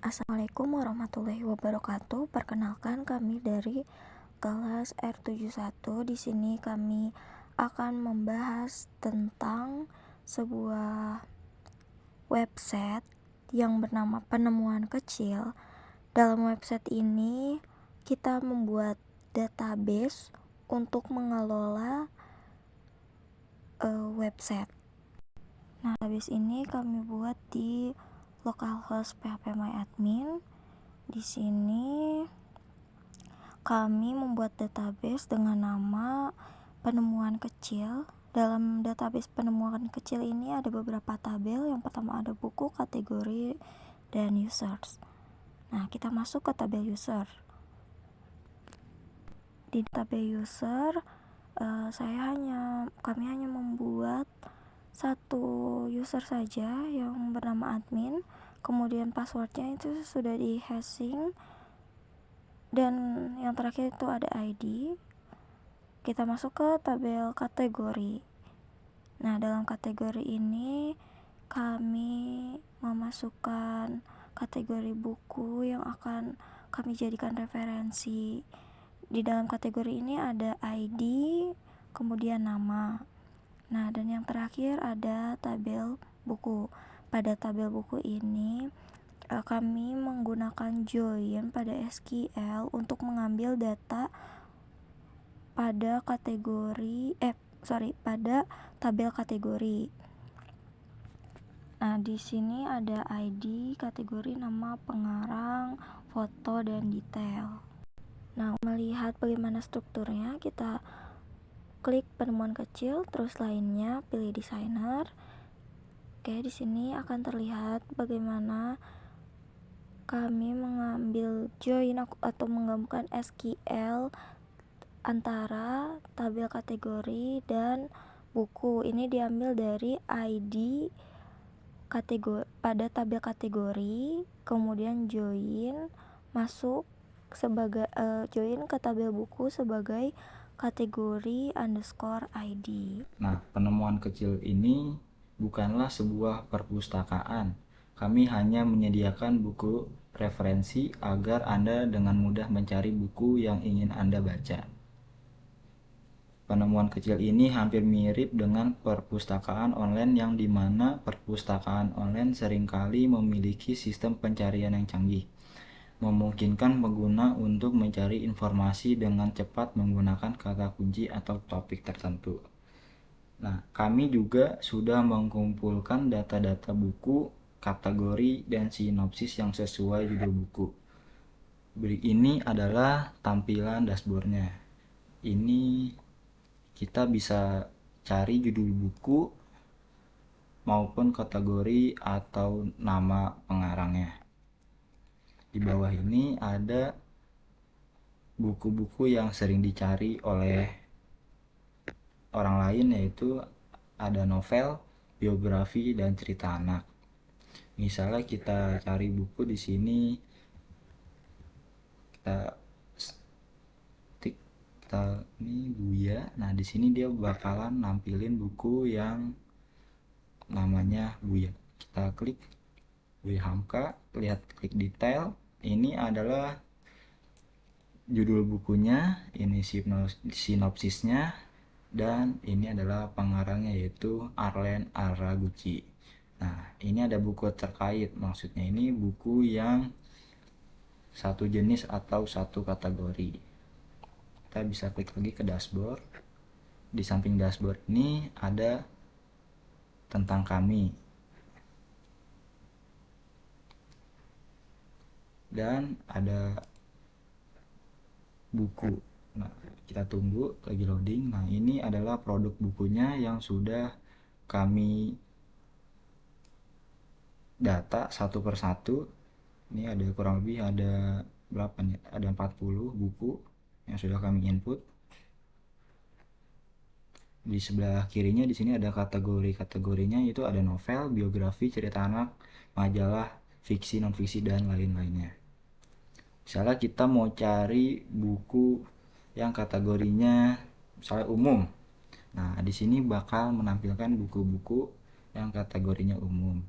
Assalamualaikum warahmatullahi wabarakatuh. Perkenalkan, kami dari kelas R71. Di sini kami akan membahas tentang sebuah website yang bernama Penemuan Kecil. Dalam website ini kita membuat database untuk mengelola website. Nah, database ini kami buat di localhost phpMyAdmin. Di sini kami membuat database dengan nama Penemuan Kecil. Dalam database Penemuan Kecil ini ada beberapa tabel. Yang pertama ada buku, kategori, dan users. Nah, kita masuk ke tabel user. Di tabel user, kami hanya membuat satu user saja yang bernama admin. Kemudian passwordnya itu sudah di hashing, dan yang terakhir itu ada ID. Kita masuk ke tabel kategori. Nah, dalam kategori ini kami memasukkan kategori buku yang akan kami jadikan referensi. Di dalam kategori ini ada ID, kemudian nama. Nah, dan yang terakhir ada tabel buku. Pada tabel buku ini kami menggunakan join pada SQL untuk mengambil data pada pada tabel kategori. Nah, di sini ada ID, kategori, nama, pengarang, foto, dan detail. Nah, melihat bagaimana strukturnya, kita klik penemuan kecil, terus lainnya pilih desainer. Oke, di sini akan terlihat bagaimana kami mengambil join atau menggabungkan SQL antara tabel kategori dan buku. Ini diambil dari ID kategori pada tabel kategori, kemudian join masuk sebagai join ke tabel buku sebagai kategori _ID. Nah, penemuan kecil ini bukanlah sebuah perpustakaan. Kami hanya menyediakan buku referensi agar Anda dengan mudah mencari buku yang ingin Anda baca. Penemuan kecil ini hampir mirip dengan perpustakaan online, yang dimana perpustakaan online seringkali memiliki sistem pencarian yang canggih, memungkinkan pengguna untuk mencari informasi dengan cepat menggunakan kata kunci atau topik tertentu. Nah, kami juga sudah mengumpulkan data-data buku, kategori, dan sinopsis yang sesuai judul buku. Ini adalah tampilan dashboardnya. Ini kita bisa cari judul buku maupun kategori atau nama pengarangnya. Di bawah ini ada buku-buku yang sering dicari oleh orang lain, yaitu ada novel, biografi, dan cerita anak. Misalnya kita cari buku di sini, kita ini Buya. Nah, di sini dia bakalan nampilin buku yang namanya Buya. Kita klik Buya Hamka, klik detail. Ini adalah judul bukunya, ini sinopsisnya, dan ini adalah pengarangnya, yaitu Arlen Araguchi. Nah, ini ada buku terkait, maksudnya ini buku yang satu jenis atau satu kategori. Kita bisa klik lagi ke dashboard. Di samping dashboard ini ada tentang kami, dan ada buku. Nah, kita tunggu lagi loading. Nah, ini adalah produk bukunya yang sudah kami data satu persatu. Ini ada kurang lebih ada berapa nih? Ada 40 buku yang sudah kami input. Di sebelah kirinya di sini ada kategorinya, itu ada novel, biografi, cerita anak, majalah, fiksi, non fiksi, dan lain-lainnya. Misalnya kita mau cari buku yang kategorinya misalnya umum. Nah, di sini bakal menampilkan buku-buku yang kategorinya umum.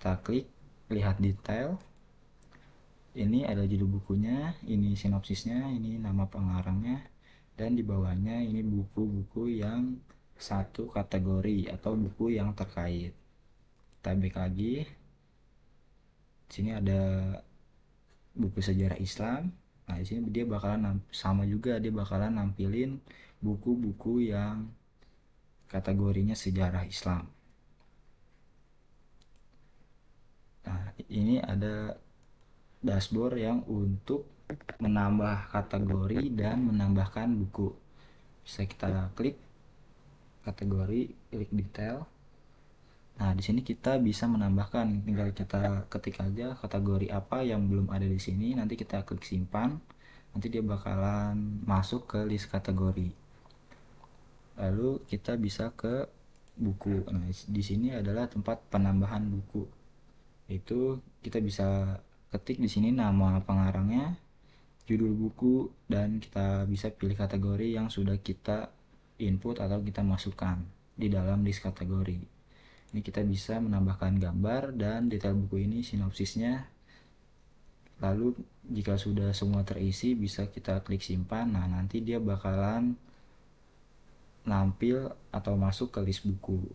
Kita klik lihat detail. Ini ada judul bukunya, ini sinopsisnya, ini nama pengarangnya, dan di bawahnya ini buku-buku yang satu kategori atau buku yang terkait. Kita back lagi. Sini ada buku sejarah Islam. Nah, di sini dia bakalan sama juga, dia bakalan nampilin buku-buku yang kategorinya sejarah Islam. Nah, ini ada dashboard yang untuk menambah kategori dan menambahkan buku. Bisa kita klik kategori, klik detail. Nah, di sini kita bisa menambahkan, tinggal kita ketik aja kategori apa yang belum ada di sini, nanti kita klik simpan. Nanti dia bakalan masuk ke list kategori. Lalu kita bisa ke buku. Nah, di sini adalah tempat penambahan buku. Itu kita bisa ketik di sini nama pengarangnya, judul buku, dan kita bisa pilih kategori yang sudah kita input atau kita masukkan di dalam list kategori. Ini kita bisa menambahkan gambar dan detail buku ini sinopsisnya. Lalu jika sudah semua terisi bisa kita klik simpan. Nah, nanti dia bakalan nampil atau masuk ke list buku.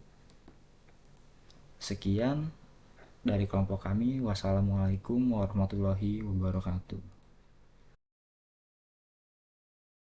Sekian dari kelompok kami. Wassalamualaikum warahmatullahi wabarakatuh.